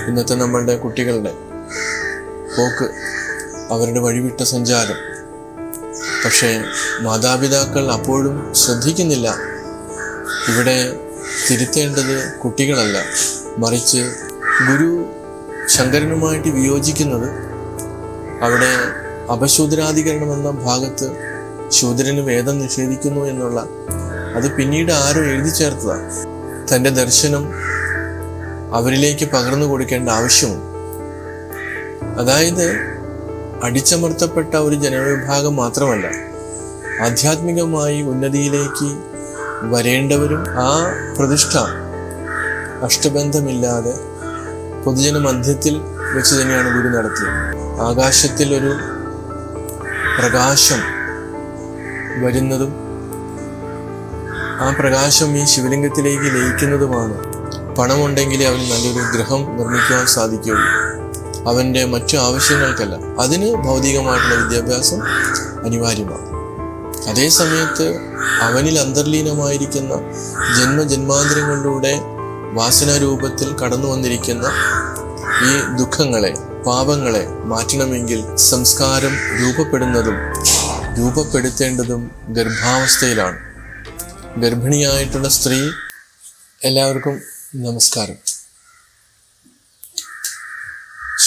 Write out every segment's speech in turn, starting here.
ഇന്നത്തെ നമ്മളുടെ കുട്ടികളുടെ പോക്ക്, അവരുടെ വഴിവിട്ട സഞ്ചാരം. പക്ഷേ മാതാപിതാക്കൾ അപ്പോഴും ശ്രദ്ധിക്കുന്നില്ല. ഇവിടെ തിരുത്തേണ്ടത് കുട്ടികളല്ല, മറിച്ച് ഗുരു ശങ്കരനുമായിട്ട് വിയോജിക്കുന്നത് അവിടെ അപശൂദ്രാധികരണം എന്ന ഭാഗത്ത് ശൂദ്രന് വേദം നിഷേധിക്കുന്നു എന്നുള്ള, അത് പിന്നീട് ആരോ എഴുതി ചേർത്തതാണ്. തൻ്റെ ദർശനം അവരിലേക്ക് പകർന്നു കൊടുക്കേണ്ട ആവശ്യമുണ്ട്. അതായത് അടിച്ചമർത്തപ്പെട്ട ഒരു ജനവിഭാഗം മാത്രമല്ല, ആധ്യാത്മികമായി ഉന്നതിയിലേക്ക് വരേണ്ടവരും ആ പ്രതിഷ്ഠ അഷ്ടബന്ധമില്ലാതെ പൊതുജന മധ്യത്തിൽ വെച്ച് തന്നെയാണ് ഗുരു നടത്തിയത്. ആകാശത്തിൽ ഒരു പ്രകാശം വരുന്നതും ആ പ്രകാശം ഈ ശിവലിംഗത്തിലേക്ക് ലയിക്കുന്നതുമാണ്. പണമുണ്ടെങ്കിലേ അവന് നല്ലൊരു ഗ്രഹം നിർമ്മിക്കുവാൻ സാധിക്കുകയുള്ളൂ, അവൻ്റെ മറ്റു ആവശ്യങ്ങൾക്കല്ല. അതിന് ഭൗതികമായിട്ടുള്ള വിദ്യാഭ്യാസം അനിവാര്യമാണ്. അതേ സമയത്ത് അവനിൽ അന്തർലീനമായിരിക്കുന്ന ജന്മജന്മാന്തരങ്ങളിലൂടെ വാസനാരൂപത്തിൽ കടന്നു വന്നിരിക്കുന്ന ഈ ദുഃഖങ്ങളെ, പാപങ്ങളെ മാറ്റണമെങ്കിൽ സംസ്കാരം രൂപപ്പെടുത്തേണ്ടതും ഗർഭാവസ്ഥയിലാണ്. ഗർഭിണിയായിട്ടുള്ള സ്ത്രീ, എല്ലാവർക്കും നമസ്കാരം.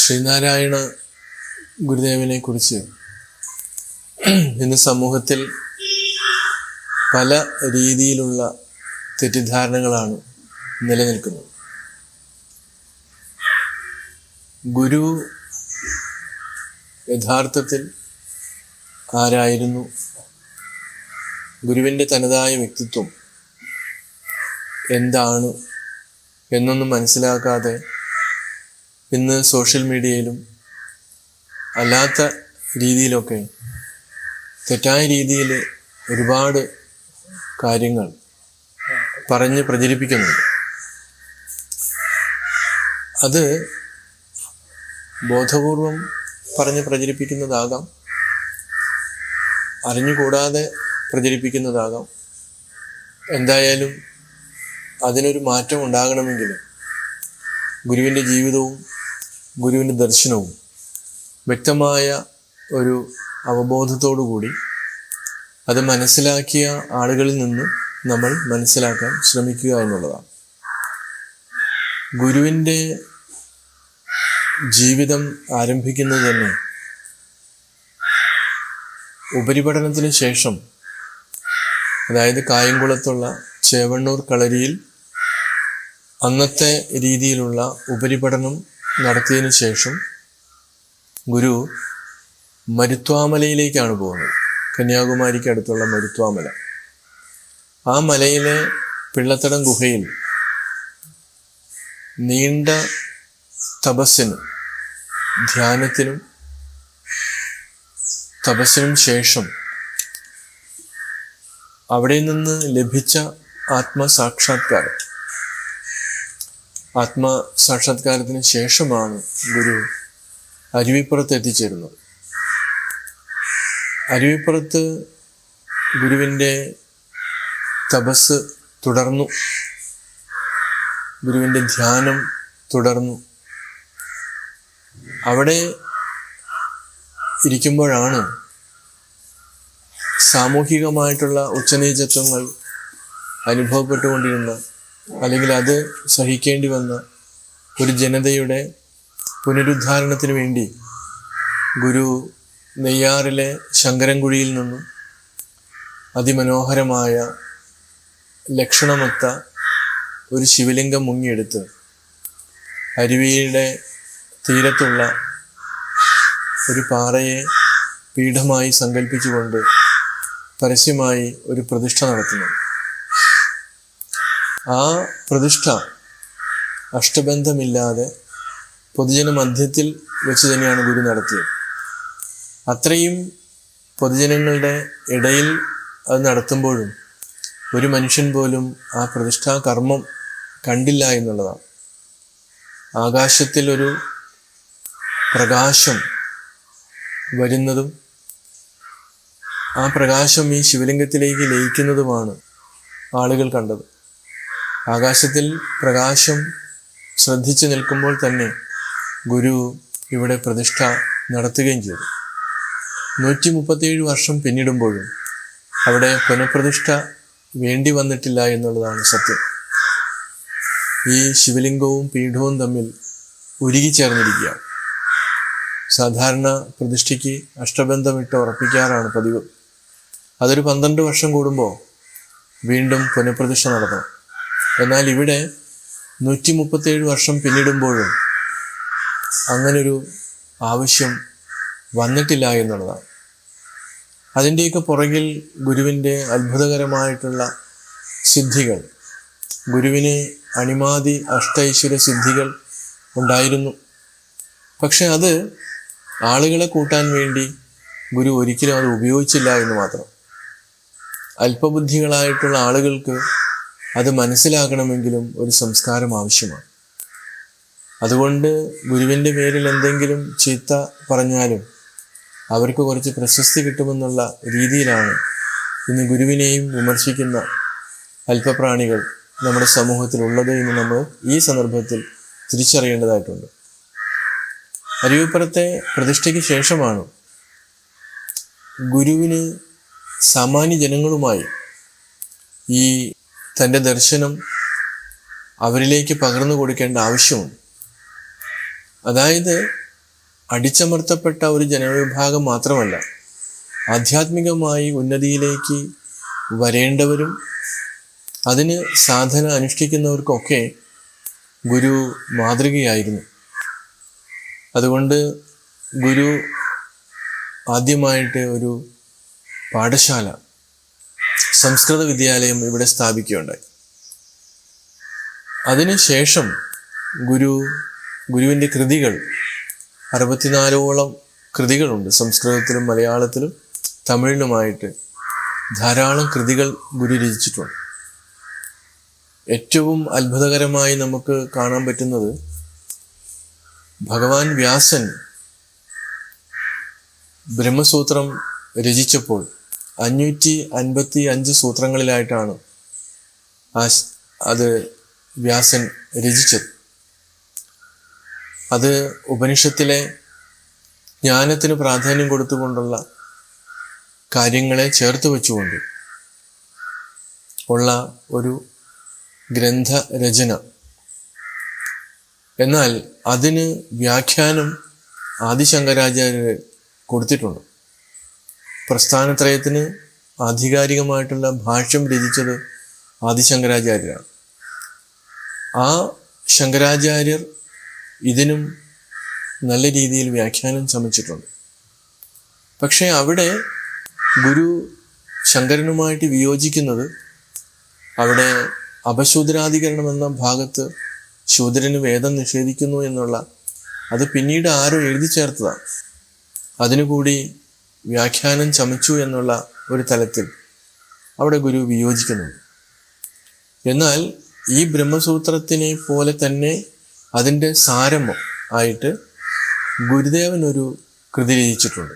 ശ്രീനാരായണ ഗുരുദേവനെ കുറിച്ച് ഇന്ന് സമൂഹത്തിൽ പല രീതിയിലുള്ള തെറ്റിദ്ധാരണകളാണ് നിലനിൽക്കുന്നത്. ഗുരു യഥാർത്ഥത്തിൽ ആരായിരുന്നു? ഗുരുവിൻ്റെ തനതായ വ്യക്തിത്വം എന്താണ് എന്നൊന്നും മനസ്സിലാക്കാതെ ഇന്ന് സോഷ്യൽ മീഡിയയിലും അല്ലാത്ത രീതിയിലൊക്കെ തെറ്റായ രീതിയിൽ ഒരുപാട് കാര്യങ്ങൾ പറഞ്ഞ് പ്രചരിപ്പിക്കുന്നുണ്ട്. അത് ബോധപൂർവം പറഞ്ഞ് പ്രചരിപ്പിക്കുന്നതാകാം, അറിഞ്ഞുകൂടാതെ പ്രചരിപ്പിക്കുന്നതാകാം. എന്തായാലും അതിനൊരു മാറ്റം ഉണ്ടാകണമെങ്കിൽ ഗുരുവിൻ്റെ ജീവിതവും ഗുരുവിൻ്റെ ദർശനവും വ്യക്തമായ ഒരു അവബോധത്തോടു കൂടി അത് മനസ്സിലാക്കിയ ആളുകളിൽ നിന്ന് നമ്മൾ മനസ്സിലാക്കാൻ ശ്രമിക്കുക എന്നുള്ളതാണ്. ഗുരുവിൻ്റെ ജീവിതം ആരംഭിക്കുന്നത് തന്നെ ഉപരിപഠനത്തിന് ശേഷം, അതായത് കായംകുളത്തുള്ള ചേവണ്ണൂർ കളരിയിൽ അന്നത്തെ രീതിയിലുള്ള ഉപരിപഠനം നടത്തിയതിനു ശേഷം ഗുരു മരുത്വാമലയിലേക്കാണ് പോകുന്നത്. കന്യാകുമാരിക്ക് അടുത്തുള്ള മരുത്വാമല. ആ മലയിലെ പിള്ളത്തടം ഗുഹയിൽ നീണ്ട തപസ്സിനും ധ്യാനത്തിനും ശേഷം അവിടെ നിന്ന് ലഭിച്ച ആത്മസാക്ഷാത്കാരത്തിന് ശേഷമാണ് ഗുരു അരുവിപ്പുറത്ത് എത്തിച്ചേരുന്നത്. അരുവിപ്പുറത്ത് ഗുരുവിൻ്റെ തപസ് തുടർന്നു, ഗുരുവിൻ്റെ ധ്യാനം തുടർന്നു. അവിടെ ഇരിക്കുമ്പോഴാണ് സാമൂഹികമായിട്ടുള്ള ഉച്ചനീചത്വങ്ങൾ അനുഭവപ്പെട്ടുകൊണ്ടിരുന്ന, അല്ലെങ്കിൽ അത് സഹിക്കേണ്ടി വന്ന ഒരു ജനതയുടെ പുനരുദ്ധാരണത്തിന് വേണ്ടി ഗുരു നെയ്യാറിലെ ശങ്കരൻകുഴിയിൽ നിന്നും അതിമനോഹരമായ ലക്ഷണമൊത്ത ഒരു ശിവലിംഗം മുങ്ങിയെടുത്ത് അരുവിയുടെ തീരത്തുള്ള ഒരു പാറയെ പീഠമായി സങ്കല്പിച്ചുകൊണ്ട് പരസ്യമായി ഒരു പ്രതിഷ്ഠ നടത്തുന്നു. ആ പ്രതിഷ്ഠ അഷ്ടബന്ധമില്ലാതെ പൊതുജന മധ്യത്തിൽ വെച്ച് തന്നെയാണ് ഗുരു നടത്തിയത്. അത്രയും പൊതുജനങ്ങളുടെ ഇടയിൽ അത് നടത്തുമ്പോഴും ഒരു മനുഷ്യൻ പോലും ആ പ്രതിഷ്ഠാ കർമ്മം കണ്ടില്ല എന്നുള്ളതാണ്. ആകാശത്തിൽ ഒരു പ്രകാശം വരുന്നതും ആ പ്രകാശം ഈ ശിവലിംഗത്തിലേക്ക് ലയിക്കുന്നതുമാണ് ആളുകൾ കണ്ടത്. ആകാശത്തിൽ പ്രകാശം ശ്രദ്ധിച്ചു നിൽക്കുമ്പോൾ തന്നെ ഗുരു ഇവിടെ പ്രതിഷ്ഠ നടത്തുകയും ചെയ്തു. 137 വർഷം പിന്നിടുമ്പോഴും അവിടെ പുനഃപ്രതിഷ്ഠ വേണ്ടി വന്നിട്ടില്ല എന്നുള്ളതാണ് സത്യം. ഈ ശിവലിംഗവും പീഠവും തമ്മിൽ ഉരുകിച്ചേർന്നിരിക്കുകയാണ്. സാധാരണ പ്രതിഷ്ഠയ്ക്ക് അഷ്ടബന്ധമിട്ട് ഉറപ്പിക്കാറാണ് പതിവ്. അതൊരു 12 വർഷം കൂടുമ്പോൾ വീണ്ടും പുനഃപ്രതിഷ്ഠ നടത്തണം. എന്നാൽ ഇവിടെ 137 വർഷം പിന്നിടുമ്പോഴും അങ്ങനൊരു ആവശ്യം വന്നിട്ടില്ല എന്നുള്ളതാണ്. അതിൻ്റെയൊക്കെ പുറകിൽ ഗുരുവിൻ്റെ അത്ഭുതകരമായിട്ടുള്ള സിദ്ധികൾ, ഗുരുവിന് അണിമാതി അഷ്ടൈശ്വര്യ സിദ്ധികൾ ഉണ്ടായിരുന്നു. പക്ഷെ അത് ആളുകളെ കൂട്ടാൻ വേണ്ടി ഗുരു ഒരിക്കലും അത് ഉപയോഗിച്ചില്ല എന്ന് മാത്രം. അല്പബുദ്ധികളായിട്ടുള്ള ആളുകൾക്ക് അത് മനസ്സിലാക്കണമെങ്കിലും ഒരു സംസ്കാരം ആവശ്യമാണ്. അതുകൊണ്ട് ഗുരുവിൻ്റെ പേരിൽ എന്തെങ്കിലും ചീത്ത പറഞ്ഞാലും അവർക്ക് കുറച്ച് പ്രശസ്തി കിട്ടുമെന്നുള്ള രീതിയിലാണ് ഇന്ന് ഗുരുവിനെയും വിമർശിക്കുന്ന അല്പപ്രാണികൾ നമ്മുടെ സമൂഹത്തിലുള്ളത് എന്ന് നമ്മൾ ഈ സന്ദർഭത്തിൽ തിരിച്ചറിയേണ്ടതായിട്ടുണ്ട്. അരുവിപ്പുറത്തെ പ്രതിഷ്ഠയ്ക്ക് ശേഷമാണ് ഗുരുവിന് സാമാന്യ ജനങ്ങളുമായി ഈ തൻ്റെ ദർശനം അവരിലേക്ക് പകർന്നു കൊടുക്കേണ്ട ആവശ്യമുണ്ട്. അതായത് അടിച്ചമർത്തപ്പെട്ട ഒരു ജനവിഭാഗം മാത്രമല്ല, ആധ്യാത്മികമായി ഉന്നതിയിലേക്ക് വരേണ്ടവരും അതിന് സാധന അനുഷ്ഠിക്കുന്നവർക്കൊക്കെ ഗുരു മാതൃകയായിരുന്നു. അതുകൊണ്ട് ഗുരു ആദ്യമായിട്ട് ഒരു പാഠശാല, സംസ്കൃത വിദ്യാലയം ഇവിടെ സ്ഥാപിക്കുകയുണ്ടായി. അതിനുശേഷം ഗുരുവിൻ്റെ കൃതികൾ 64ഓളം കൃതികളുണ്ട്. സംസ്കൃതത്തിലും മലയാളത്തിലും തമിഴിലുമായിട്ട് ധാരാളം കൃതികൾ ഗുരു രചിച്ചിട്ടുണ്ട്. ഏറ്റവും അത്ഭുതകരമായി നമുക്ക് കാണാൻ പറ്റുന്നത് ഭഗവാൻ വ്യാസൻ ബ്രഹ്മസൂത്രം രചിച്ചപ്പോൾ 555 സൂത്രങ്ങളിലായിട്ടാണ് അത് വ്യാസൻ രചിച്ചത്. അത് ഉപനിഷത്തിലെ ജ്ഞാനത്തിന് പ്രാധാന്യം കൊടുത്തുകൊണ്ടുള്ള കാര്യങ്ങളെ ചേർത്ത് വെച്ചുകൊണ്ട് ഉള്ള ഒരു ഗ്രന്ഥരചന. എന്നാൽ അതിന് വ്യാഖ്യാനം ആദിശങ്കരാചാര്യർ കൊടുത്തിട്ടുണ്ട്. പ്രസ്ഥാനത്രയത്തിന് ആധികാരികമായിട്ടുള്ള ഭാഷ്യം രചിച്ചത് ആദിശങ്കരാചാര്യരാണ്. ആ ശങ്കരാചാര്യർ ഇതിനും നല്ല രീതിയിൽ വ്യാഖ്യാനം ചമച്ചിട്ടുണ്ട്. പക്ഷേ അവിടെ ഗുരു ശങ്കരനുമായിട്ട് വിയോജിക്കുന്നത് അവിടെ അപശൂദ്രാധികരണം എന്ന ഭാഗത്ത് ശൂദ്രന് വേദം നിഷേധിക്കുന്നു എന്നുള്ള, അത് പിന്നീട് ആരോ എഴുതി ചേർത്തതാണ്. അതിനുകൂടി വ്യാഖ്യാനം ചമച്ചു എന്നുള്ള ഒരു തലത്തിൽ അവിടെ ഗുരു വിയോജിക്കുന്നുണ്ട്. എന്നാൽ ഈ ബ്രഹ്മസൂത്രത്തിനെ പോലെ തന്നെ അതിൻ്റെ സാരം ആയിട്ട് ഗുരുദേവൻ ഒരു കൃതി രചിച്ചിട്ടുണ്ട്.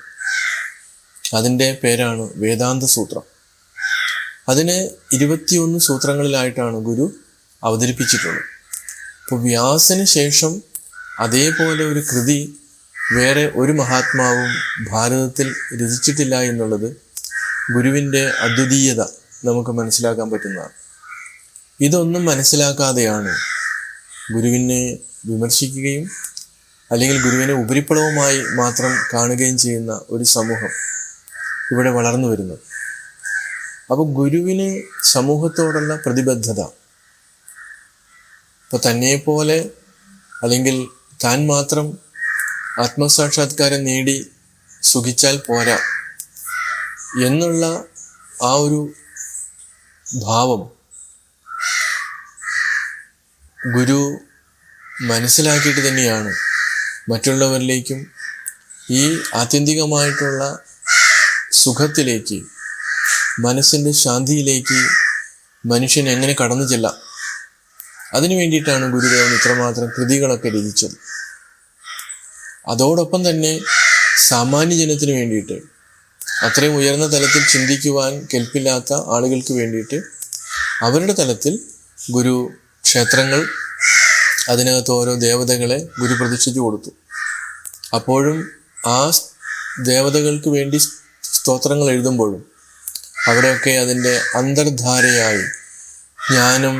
അതിൻ്റെ പേരാണ് വേദാന്ത സൂത്രം. അതിനെ 21 സൂത്രങ്ങളിലായിട്ടാണ് ഗുരു അവതരിപ്പിച്ചിട്ടുള്ളത്. അപ്പോൾ വ്യാസന് ശേഷം അതേപോലെ ഒരു കൃതി വേറെ ഒരു മഹാത്മാവും ഭാരതത്തിൽ രചിച്ചിട്ടില്ല എന്നുള്ളത് ഗുരുവിൻ്റെ അദ്വിതീയത നമുക്ക് മനസ്സിലാക്കാൻ പറ്റുന്നതാണ്. ഇതൊന്നും മനസ്സിലാക്കാതെയാണ് ഗുരുവിനെ വിമർശിക്കുകയും അല്ലെങ്കിൽ ഗുരുവിനെ ഉപരിപ്ലവമായി മാത്രം കാണുകയും ചെയ്യുന്ന ഒരു സമൂഹം ഇവിടെ വളർന്നു വരുന്നത്. അപ്പോൾ ഗുരുവിന് സമൂഹത്തോടുള്ള പ്രതിബദ്ധത, ഇപ്പോൾ തന്നെപ്പോലെ അല്ലെങ്കിൽ താൻ മാത്രം ആത്മസാക്ഷാത്കാരം നേടി സുഖിച്ചാൽ പോരാ എന്നുള്ള ആ ഒരു ഭാവം ഗുരു മനസ്സിലാക്കിയിട്ട് തന്നെയാണ് മറ്റുള്ളവരിലേക്കും ഈ ആത്യന്തികമായിട്ടുള്ള സുഖത്തിലേക്ക്, മനസ്സിൻ്റെ ശാന്തിയിലേക്ക് മനുഷ്യൻ എങ്ങനെ കടന്നു ചെല്ലാം, അതിനു വേണ്ടിയിട്ടാണ് ഗുരുദേവൻ ഇത്രമാത്രം കൃതികളൊക്കെ രചിച്ചത്. അതോടൊപ്പം തന്നെ സാമാന്യ ജനത്തിന് വേണ്ടിയിട്ട്, അത്രയും ഉയർന്ന തലത്തിൽ ചിന്തിക്കുവാൻ കെൽപ്പില്ലാത്ത ആളുകൾക്ക് വേണ്ടിയിട്ട് അവരുടെ തലത്തിൽ ഗുരു ക്ഷേത്രങ്ങൾ, അതിനകത്ത് ഓരോ ദേവതകളെ ഗുരു പ്രതിഷ്ഠിച്ചു കൊടുത്തു. അപ്പോഴും ആ ദേവതകൾക്ക് വേണ്ടി സ്തോത്രങ്ങൾ എഴുതുമ്പോഴും അവിടെയൊക്കെ അതിൻ്റെ അന്തർധാരയായി ജ്ഞാനം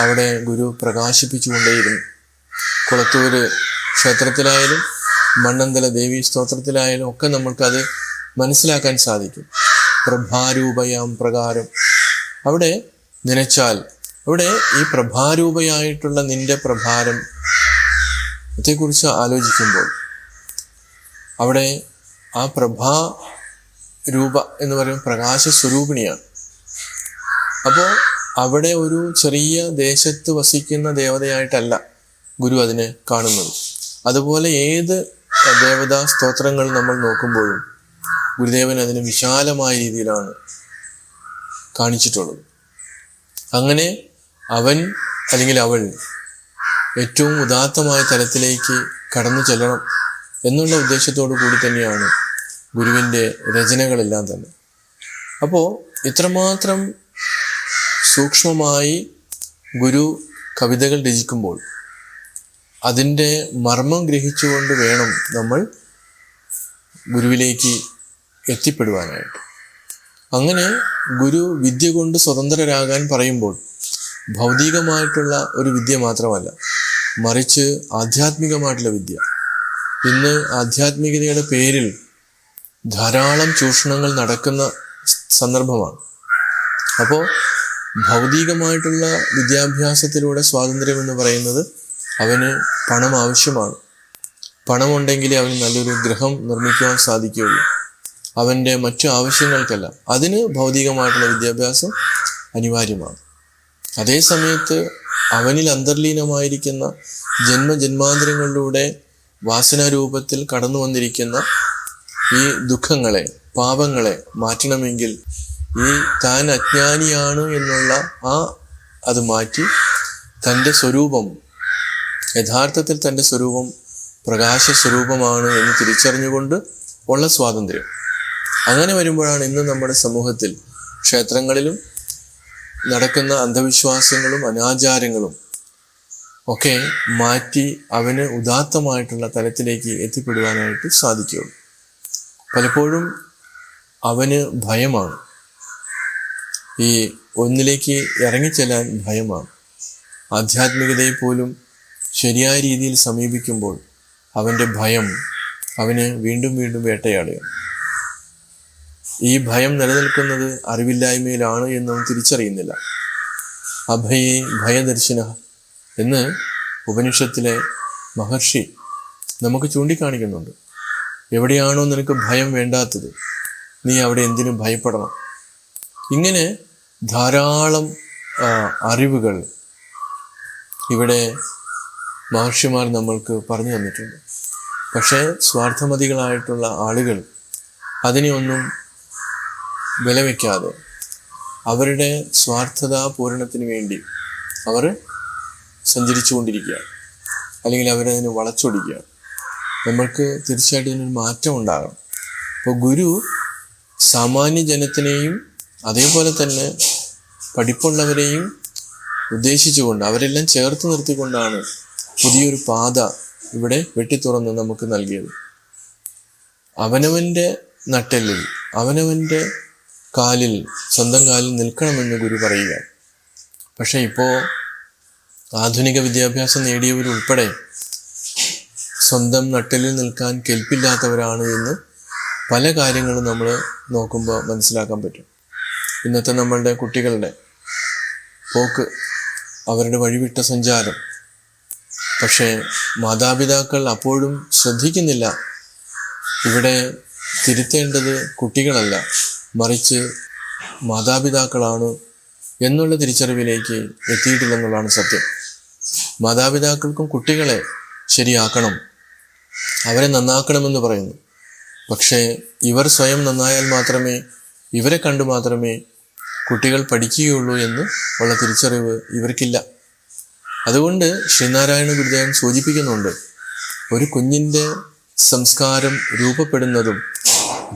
അവിടെ ഗുരു പ്രകാശിപ്പിച്ചുകൊണ്ടേയിരുന്നു. കുളത്തൂർ ക്ഷേത്രത്തിലായാലും മണ്ണന്തല ദേവീ സ്തോത്രത്തിലായാലും ഒക്കെ നമ്മൾക്കത് മനസ്സിലാക്കാൻ സാധിക്കും. പ്രഭാരൂപയാം പ്രകാരം അവിടെ നനച്ചാൽ അവിടെ ഈ പ്രഭാരൂപയായിട്ടുള്ള നിന്റെ പ്രഭാരത്തെക്കുറിച്ച് ആലോചിക്കുമ്പോൾ അവിടെ ആ പ്രഭാരൂപ എന്ന് പറയുന്നത് പ്രകാശ സ്വരൂപിണിയാണ്. അപ്പോൾ അവിടെ ഒരു ചെറിയ ദേശത്ത് വസിക്കുന്ന ദേവതയായിട്ടല്ല ഗുരു അതിനെ കാണുന്നത്. അതുപോലെ ഏത് ദേവതാ സ്തോത്രങ്ങൾ നമ്മൾ നോക്കുമ്പോഴും ഗുരുദേവൻ അതിന് വിശാലമായ രീതിയിലാണ് കാണിച്ചിട്ടുള്ളത്. അങ്ങനെ അവൻ അല്ലെങ്കിൽ അവൾ ഏറ്റവും ഉദാത്തമായ തലത്തിലേക്ക് കടന്നു ചെല്ലണം എന്നുള്ള ഉദ്ദേശത്തോടു കൂടി തന്നെയാണ് ഗുരുവിൻ്റെ രചനകളെല്ലാം തന്നെ. അപ്പോൾ ഇത്രമാത്രം സൂക്ഷ്മമായി ഗുരു കവിതകൾ രചിക്കുമ്പോൾ അതിൻ്റെ മർമ്മം ഗ്രഹിച്ചുകൊണ്ട് വേണം നമ്മൾ ഗുരുവിലേക്ക് എത്തിപ്പെടുവാനായിട്ട്. അങ്ങനെ ഗുരു വിദ്യ കൊണ്ട് സ്വതന്ത്രരാകാൻ പറയുമ്പോൾ ഭൗതികമായിട്ടുള്ള ഒരു വിദ്യ മാത്രമല്ല, മറിച്ച് ആധ്യാത്മികമായിട്ടുള്ള വിദ്യ. ഇന്ന് ആധ്യാത്മികതയുടെ പേരിൽ ധാരാളം ചൂഷണങ്ങൾ നടക്കുന്ന സന്ദർഭമാണ്. അപ്പോൾ ഭൗതികമായിട്ടുള്ള വിദ്യാഭ്യാസത്തിലൂടെ സ്വാതന്ത്ര്യം എന്ന് പറയുന്നത് അവന് പണം ആവശ്യമാണ്. പണമുണ്ടെങ്കിലേ അവന് നല്ലൊരു ഗൃഹം നിർമ്മിക്കുവാൻ സാധിക്കുകയുള്ളൂ. അവൻ്റെ മറ്റു ആവശ്യങ്ങൾക്കല്ല. അതിന് ഭൗതികമായിട്ടുള്ള വിദ്യാഭ്യാസം അനിവാര്യമാണ്. അതേ സമയത്ത് അവനിൽ അന്തർലീനമായിരിക്കുന്ന ജന്മജന്മാന്തരങ്ങളിലൂടെ വാസനാരൂപത്തിൽ കടന്നു വന്നിരിക്കുന്ന ഈ ദുഃഖങ്ങളെ, പാപങ്ങളെ മാറ്റണമെങ്കിൽ ഈ താൻ അജ്ഞാനിയാണ് എന്നുള്ള അത് മാറ്റി തൻ്റെ സ്വരൂപം, യഥാർത്ഥത്തിൽ തൻ്റെ സ്വരൂപം പ്രകാശ സ്വരൂപമാണ് എന്ന് തിരിച്ചറിഞ്ഞുകൊണ്ട് ഉള്ള സ്വാതന്ത്ര്യം. അങ്ങനെ വരുമ്പോഴാണ് ഇന്ന് നമ്മുടെ സമൂഹത്തിൽ ക്ഷേത്രങ്ങളിലും നടക്കുന്ന അന്ധവിശ്വാസങ്ങളും അനാചാരങ്ങളും ഒക്കെ മാറ്റി അവന് ഉദാത്തമായിട്ടുള്ള തലത്തിലേക്ക് എത്തിപ്പെടുവാനായിട്ട് സാധിക്കുകയുള്ളൂ. പലപ്പോഴും അവന് ഭയമാണ്, ഈ ഒന്നിലേക്ക് ഇറങ്ങിച്ചെല്ലാൻ ഭയമാണ്. ആധ്യാത്മികതയെ പോലും ശരിയായ രീതിയിൽ സമീപിക്കുമ്പോൾ അവൻ്റെ ഭയം അവന് വീണ്ടും വീണ്ടും വേട്ടയാടുകയാണ്. ഈ ഭയം നിലനിൽക്കുന്നത് അറിവില്ലായ്മയിലാണ് എന്ന് തിരിച്ചറിയുന്നില്ല. അഭയേ ഭയദർശിന എന്ന് ഉപനിഷത്തിലെ മഹർഷി നമുക്ക് ചൂണ്ടിക്കാണിക്കുന്നുണ്ട്. എവിടെയാണോ നിനക്ക് ഭയം വേണ്ടാത്തത്, നീ അവിടെ എന്തിനും ഭയപ്പെടണം. ഇങ്ങനെ ധാരാളം അറിവുകൾ ഇവിടെ മഹർഷിമാർ നമ്മൾക്ക് പറഞ്ഞു തന്നിട്ടുണ്ട്. പക്ഷേ സ്വാർത്ഥമതികളായിട്ടുള്ള ആളുകൾ അതിനെ ഒന്നും വിലവയ്ക്കാതെ അവരുടെ സ്വാർത്ഥതാ പൂരണത്തിന് വേണ്ടി അവർ സഞ്ചരിച്ചു കൊണ്ടിരിക്കുകയാണ്, അല്ലെങ്കിൽ അവരതിനെ വളച്ചൊടിക്കുകയാണ്. നമ്മൾക്ക് തീർച്ചയായിട്ടും ഇതിനൊരു മാറ്റം ഉണ്ടാകണം. അപ്പോൾ ഗുരു സാമാന്യ ജനത്തിനെയും അതേപോലെ തന്നെ പഠിപ്പുള്ളവരെയും ഉദ്ദേശിച്ചുകൊണ്ട് അവരെല്ലാം ചേർത്ത് നിർത്തിക്കൊണ്ടാണ് പുതിയൊരു പാത ഇവിടെ വെട്ടിത്തുറന്ന് നമുക്ക് നൽകിയത്. അവനവൻ്റെ നട്ടെല്ലിൽ, അവനവൻ്റെ കാലിൽ, സ്വന്തം കാലിൽ നിൽക്കണമെന്ന് ഗുരു പറയുക. പക്ഷെ ഇപ്പോൾ ആധുനിക വിദ്യാഭ്യാസം നേടിയവരുൾപ്പെടെ സ്വന്തം നട്ടെല്ലിൽ നിൽക്കാൻ കെൽപ്പില്ലാത്തവരാണ് എന്ന് പല കാര്യങ്ങളും നമ്മൾ നോക്കുമ്പോൾ മനസ്സിലാക്കാൻ പറ്റും. ഇന്നത്തെ നമ്മളുടെ കുട്ടികളുടെ പോക്ക്, അവരുടെ വഴിവിട്ട സഞ്ചാരം. പക്ഷേ മാതാപിതാക്കൾ അപ്പോഴും ശ്രദ്ധിക്കുന്നില്ല. ഇവിടെ തിരുത്തേണ്ടത് കുട്ടികളല്ല, മറിച്ച് മാതാപിതാക്കളാണ് എന്നുള്ള തിരിച്ചറിവിലേക്ക് എത്തിയിട്ടില്ലെന്നുള്ളതാണ് സത്യം. മാതാപിതാക്കൾക്കും കുട്ടികളെ ശരിയാക്കണം, അവരെ നന്നാക്കണമെന്ന് പറയുന്നു. പക്ഷേ ഇവർ സ്വയം നന്നായാൽ മാത്രമേ, ഇവരെ കണ്ടു മാത്രമേ കുട്ടികൾ പഠിക്കുകയുള്ളൂ എന്ന് ഉള്ള തിരിച്ചറിവ് ഇവർക്കില്ല. അതുകൊണ്ട് ശ്രീനാരായണ ഗുരുദേവൻ സൂചിപ്പിക്കുന്നുണ്ട്, ഒരു കുഞ്ഞിൻ്റെ സംസ്കാരം രൂപപ്പെടുന്നതും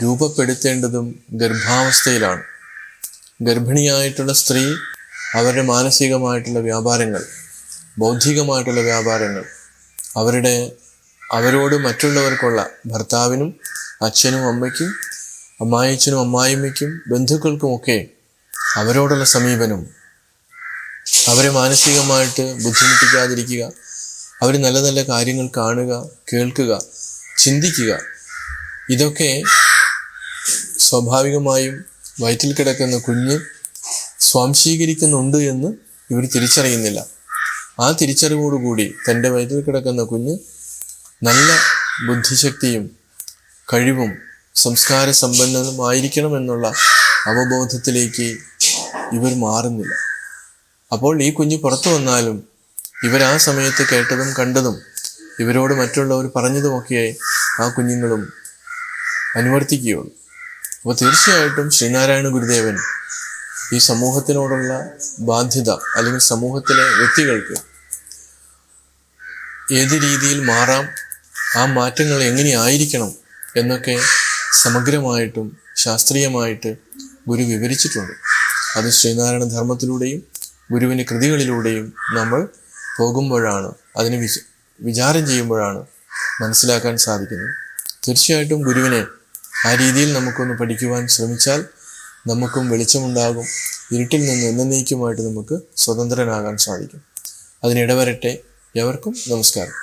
രൂപപ്പെടുത്തേണ്ടതും ഗർഭാവസ്ഥയിലാണ്. ഗർഭിണിയായിട്ടുള്ള സ്ത്രീ അവരുടെ മാനസികമായിട്ടുള്ള വ്യാപാരങ്ങൾ, ബൗദ്ധികമായിട്ടുള്ള വ്യാപാരങ്ങൾ, അവരോട് മറ്റുള്ളവർക്കുള്ള ഭർത്താവിനും അച്ഛനും അമ്മയ്ക്കും അമ്മായിയച്ഛനും അമ്മായിമ്മയ്ക്കും ബന്ധുക്കൾക്കുമൊക്കെ അവരോടുള്ള സമീപനം, അവരെ മാനസികമായിട്ട് ബുദ്ധിമുട്ടിക്കാതിരിക്കുക, അവർ നല്ല നല്ല കാര്യങ്ങൾ കാണുക, കേൾക്കുക, ചിന്തിക്കുക, ഇതൊക്കെ സ്വാഭാവികമായും വയറ്റിൽ കിടക്കുന്ന കുഞ്ഞ് സ്വാംശീകരിക്കുന്നുണ്ട് എന്ന് ഇവർ തിരിച്ചറിയുന്നില്ല. ആ തിരിച്ചറിവോടുകൂടി തൻ്റെ വയറ്റിൽ കിടക്കുന്ന കുഞ്ഞ് നല്ല ബുദ്ധിശക്തിയും കഴിവും സംസ്കാര സമ്പന്നമായിരിക്കണമെന്നുള്ള അവബോധത്തിലേക്ക് ഇവർ മാറുന്നില്ല. അപ്പോൾ ഈ കുഞ്ഞ് പുറത്തു വന്നാലും ഇവർ ആ സമയത്ത് കേട്ടതും കണ്ടതും ഇവരോട് മറ്റുള്ളവർ പറഞ്ഞതുമൊക്കെ ആ കുഞ്ഞുങ്ങളും അനുവർത്തിക്കുകയുള്ളൂ. അപ്പോൾ തീർച്ചയായിട്ടും ശ്രീനാരായണ ഗുരുദേവൻ ഈ സമൂഹത്തിനോടുള്ള ബാധ്യത, അല്ലെങ്കിൽ സമൂഹത്തിലെ വ്യക്തികൾക്ക് ഏത് രീതിയിൽ മാറാം, ആ മാറ്റങ്ങൾ എങ്ങനെയായിരിക്കണം എന്നൊക്കെ സമഗ്രമായിട്ടും ശാസ്ത്രീയമായിട്ട് ഗുരു വിവരിച്ചിട്ടുണ്ട്. അത് ശ്രീനാരായണ ധർമ്മത്തിലൂടെയും ഗുരുവിൻ്റെ കൃതികളിലൂടെയും നമ്മൾ പോകുമ്പോഴാണ്, അതിനെ വിചാരം ചെയ്യുമ്പോഴാണ് മനസ്സിലാക്കാൻ സാധിക്കുന്നത്. തീർച്ചയായിട്ടും ഗുരുവിനെ ആ രീതിയിൽ നമുക്കൊന്ന് പഠിക്കുവാൻ ശ്രമിച്ചാൽ നമുക്കും വെളിച്ചമുണ്ടാകും. ഇരുട്ടിൽ നിന്ന് എന്നേക്കുമായിട്ട് നമുക്ക് സ്വതന്ത്രനാകാൻ സാധിക്കും. അതിനിടവരട്ടെ. എവർക്കും നമസ്കാരം.